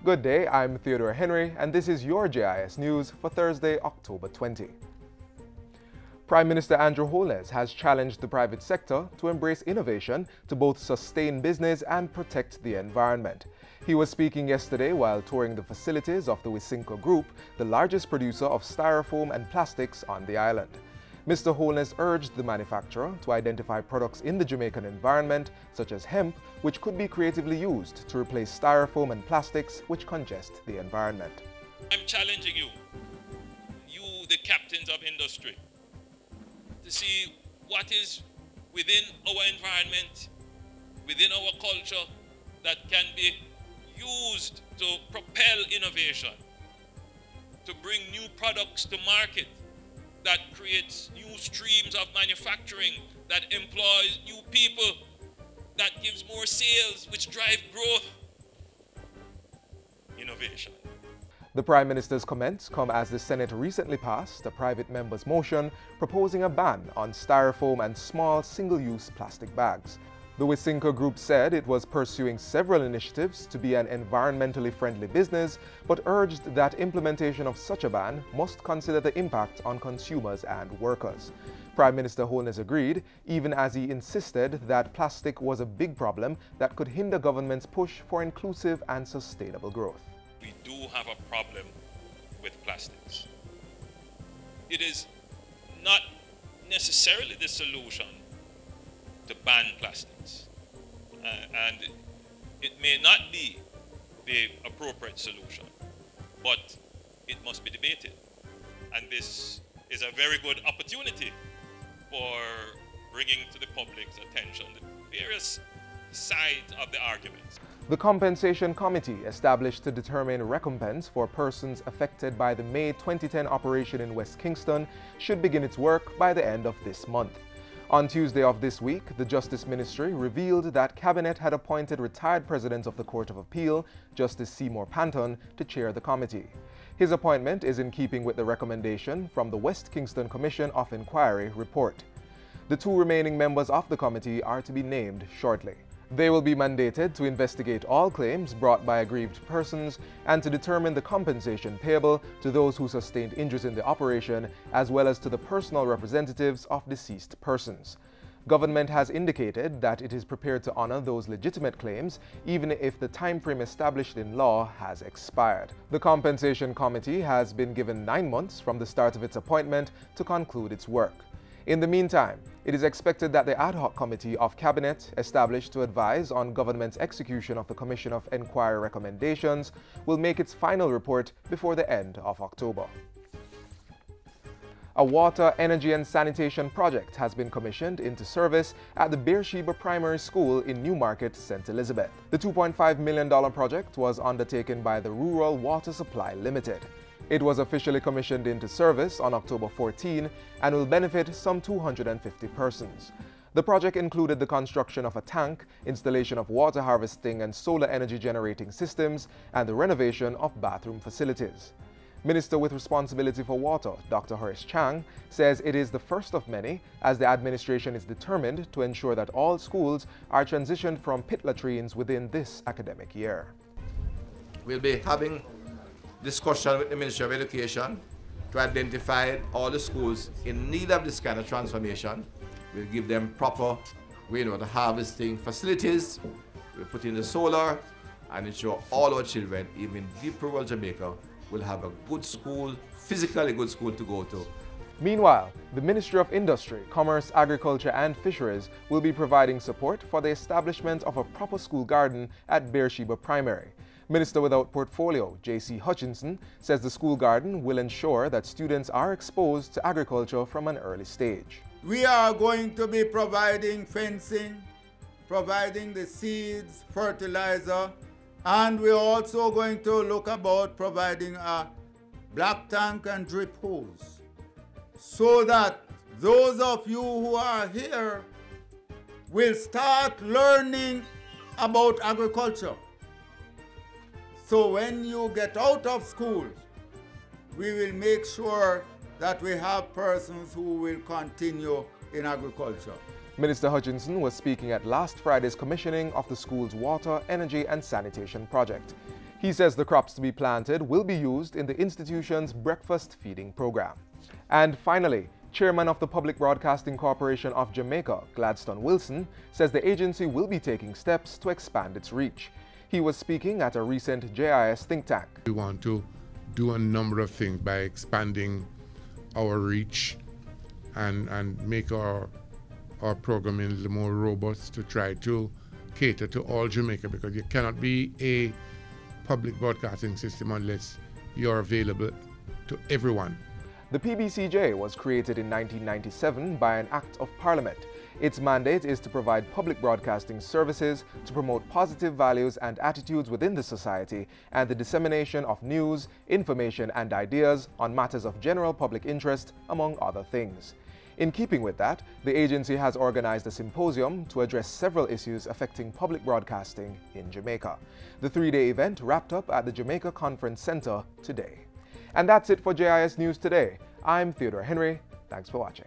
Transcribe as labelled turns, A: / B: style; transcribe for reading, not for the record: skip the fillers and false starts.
A: Good day, I'm Theodore Henry, and this is your JIS News for Thursday, October 20. Prime Minister Andrew Holness has challenged the private sector to embrace innovation to both sustain business and protect the environment. He was speaking yesterday while touring the facilities of the Wisynco Group, the largest producer of styrofoam and plastics on the island. Mr. Holness urged the manufacturer to identify products in the Jamaican environment, such as hemp, which could be creatively used to replace styrofoam and plastics which congest the environment.
B: I'm challenging you, the captains of industry, to see what is within our environment, within our culture, that can be used to propel innovation, to bring new products to market, that creates new streams of manufacturing, that employs new people, that gives more sales, which drive growth. Innovation.
A: The Prime Minister's comments come as the Senate recently passed a private member's motion proposing a ban on styrofoam and small single-use plastic bags. The Wisynco Group said it was pursuing several initiatives to be an environmentally friendly business, but urged that implementation of such a ban must consider the impact on consumers and workers. Prime Minister Holness agreed, even as he insisted that plastic was a big problem that could hinder government's push for inclusive and sustainable growth.
B: We do have a problem with plastics. It is not necessarily the solution to ban plastics, and it may not be the appropriate solution, but it must be debated, and this is a very good opportunity for bringing to the public's attention the various sides of the arguments.
A: The Compensation Committee, established to determine recompense for persons affected by the May 2010 operation in West Kingston, should begin its work by the end of this month. On Tuesday of this week, the Justice Ministry revealed that Cabinet had appointed retired President of the Court of Appeal, Justice Seymour Panton, to chair the committee. His appointment is in keeping with the recommendation from the West Kingston Commission of Inquiry report. The two remaining members of the committee are to be named shortly. They will be mandated to investigate all claims brought by aggrieved persons and to determine the compensation payable to those who sustained injuries in the operation, as well as to the personal representatives of deceased persons. Government has indicated that it is prepared to honor those legitimate claims, even if the time frame established in law has expired. The Compensation Committee has been given 9 months from the start of its appointment to conclude its work. In the meantime, it is expected that the ad hoc committee of Cabinet, established to advise on government's execution of the Commission of Inquiry recommendations, will make its final report before the end of October. A water, energy and sanitation project has been commissioned into service at the BEERSHEBA Primary School in Newmarket, St. Elizabeth. The $2.5 million project was undertaken by the Rural Water Supply Limited. It was officially commissioned into service on October 14 and will benefit some 250 persons. The project included the construction of a tank, installation of water harvesting and solar energy generating systems, and the renovation of bathroom facilities. Minister with responsibility for water, Dr. Horace Chang, says it is the first of many, as the administration is determined to ensure that all schools are transitioned from pit latrines within this academic year.
C: We'll be having discussion with the Ministry of Education to identify all the schools in need of this kind of transformation. We'll give them proper rainwater harvesting facilities. We'll put in the solar and ensure all our children, even in deep rural Jamaica, will have a good school, physically good school to go to.
A: Meanwhile, the Ministry of Industry, Commerce, Agriculture and Fisheries will be providing support for the establishment of a proper school garden at BEERSHEBA Primary. Minister without portfolio, J.C. Hutchinson, says the school garden will ensure that students are exposed to agriculture from an early stage.
D: We are going to be providing fencing, providing the seeds, fertilizer, and we're also going to look about providing a black tank and drip hose, so that those of you who are here will start learning about agriculture. So when you get out of school, we will make sure that we have persons who will continue in agriculture.
A: Minister Hutchinson was speaking at last Friday's commissioning of the school's water, energy and sanitation project. He says the crops to be planted will be used in the institution's breakfast feeding program. And finally, Chairman of the Public Broadcasting Corporation of Jamaica, Gladstone Wilson, says the agency will be taking steps to expand its reach. He was speaking at a recent JIS think tank.
E: We want to do a number of things by expanding our reach and make our programming a little more robust to try to cater to all Jamaica, because you cannot be a public broadcasting system unless you're available to everyone.
A: The PBCJ was created in 1997 by an Act of Parliament. Its mandate is to provide public broadcasting services to promote positive values and attitudes within the society and the dissemination of news, information and ideas on matters of general public interest, among other things. In keeping with that, the agency has organized a symposium to address several issues affecting public broadcasting in Jamaica. The three-day event wrapped up at the Jamaica Conference Center today. And that's it for JIS News Today. I'm Theodore Henry. Thanks for watching.